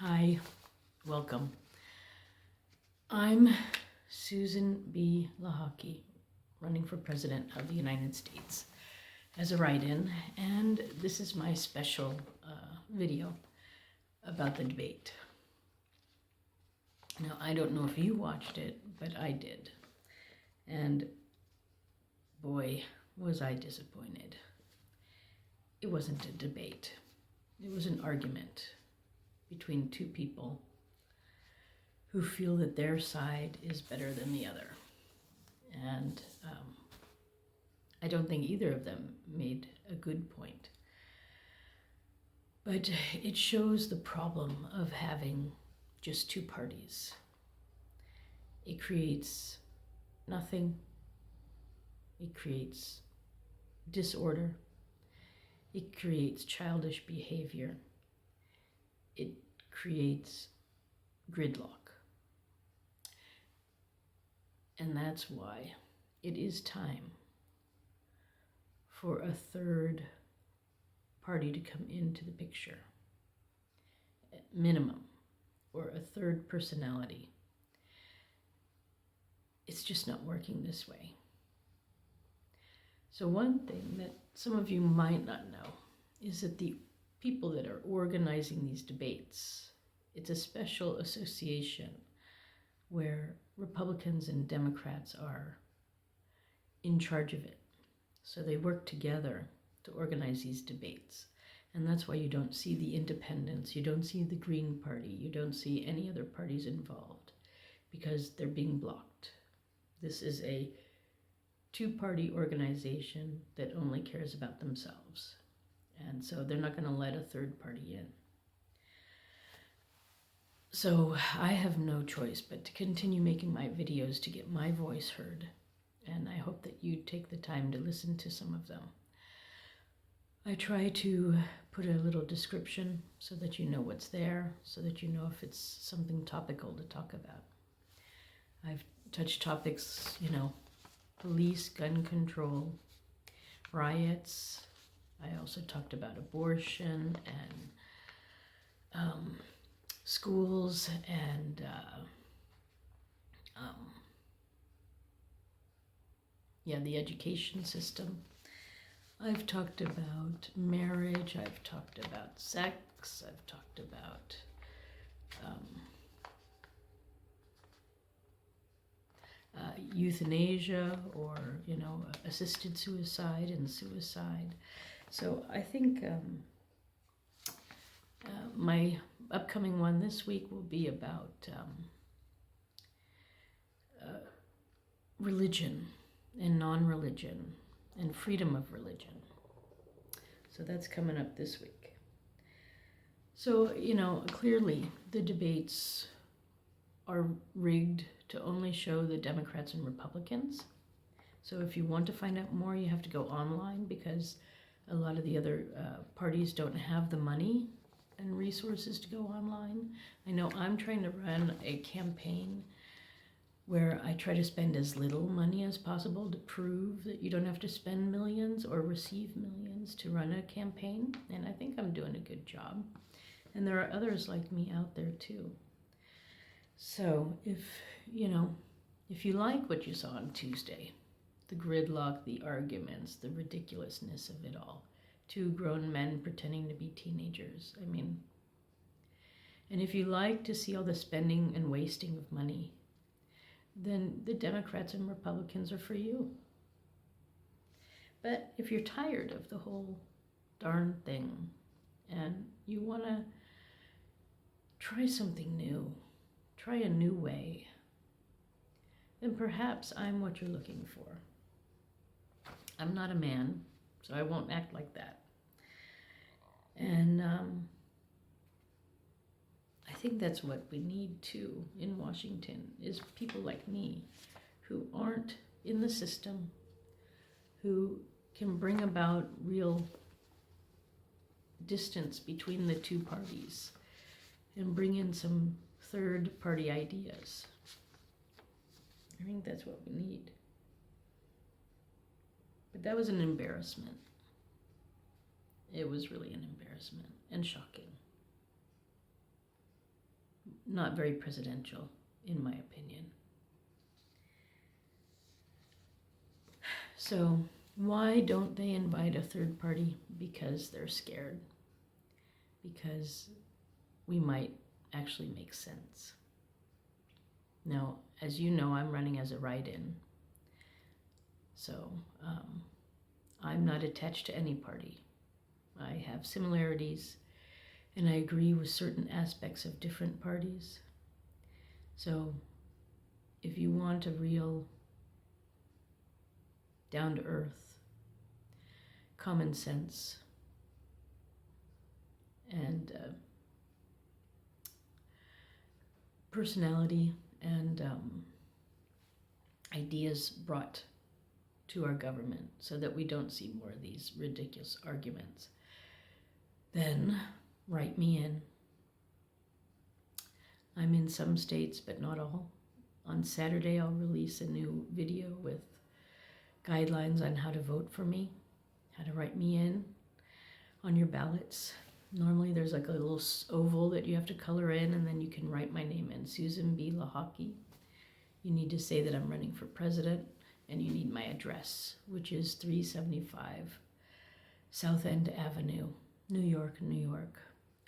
Hi, welcome. I'm Susan B Lochocki, running for President of the United States as a write-in, and this is my special video about the debate. Now, I don't know if you watched it, but I did, and boy, was I disappointed. It wasn't a debate. It was an argument between two people who feel that their side is better than the other. And I don't think either of them made a good point. But it shows the problem of having just two parties. It creates nothing. It creates disorder. It creates childish behavior. It creates gridlock. And that's why it is time for a third party to come into the picture, at minimum, or a third personality. It's just not working this way. So one thing that some of you might not know is that the people that are organizing these debates, it's a special association where Republicans and Democrats are in charge of it. So they work together to organize these debates. And that's why you don't see the independents, you don't see the Green Party, you don't see any other parties involved, because they're being blocked. This is a two-party organization that only cares about themselves. And so they're not going to let a third party in. So I have no choice but to continue making my videos to get my voice heard. And I hope that you take the time to listen to some of them. I try to put a little description so that you know what's there, so that you know if it's something topical to talk about. I've touched topics, police, gun control, riots. I also talked about abortion and schools and the education system. I've talked about marriage, I've talked about sex, I've talked about euthanasia, or assisted suicide and suicide. So I think my upcoming one this week will be about religion and non-religion and freedom of religion. So that's coming up this week. So, clearly the debates are rigged to only show the Democrats and Republicans. So if you want to find out more, you have to go online, because a lot of the other parties don't have the money and resources to go online. I know I'm trying to run a campaign where I try to spend as little money as possible to prove that you don't have to spend millions or receive millions to run a campaign. And I think I'm doing a good job. And there are others like me out there too. So if you like what you saw on Tuesday, the gridlock, the arguments, the ridiculousness of it all, two grown men pretending to be teenagers, and if you like to see all the spending and wasting of money, then the Democrats and Republicans are for you. But if you're tired of the whole darn thing and you want to try something new, try a new way, then perhaps I'm what you're looking for. I'm not a man, so I won't act like that. And I think that's what we need too in Washington, is people like me who aren't in the system, who can bring about real distance between the two parties and bring in some third party ideas. I think that's what we need. But that was an embarrassment. It was really an embarrassment and shocking. not very presidential, in my opinion. So why don't they invite a third party? Because they're scared. Because we might actually make sense. Now, as you know, I'm running as a write-in. So I'm not attached to any party. I have similarities, and I agree with certain aspects of different parties. So if you want a real down-to-earth, common sense, and personality and ideas brought to our government so that we don't see more of these ridiculous arguments, then write me in. I'm in some states, but not all. On Saturday, I'll release a new video with guidelines on how to vote for me, how to write me in on your ballots. Normally there's like a little oval that you have to color in, and then you can write my name in, Susan B Lochocki. You need to say that I'm running for president, and you need my address, which is 375 South End Avenue, New York, New York,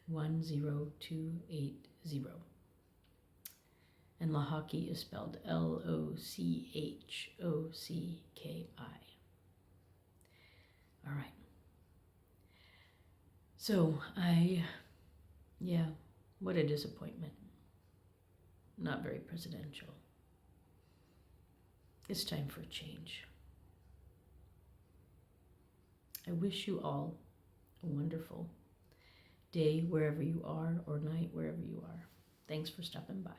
10280. And Lochocki is spelled Lochocki. All right. So what a disappointment. Not very presidential. It's time for a change. I wish you all a wonderful day wherever you are, or night wherever you are. Thanks for stopping by.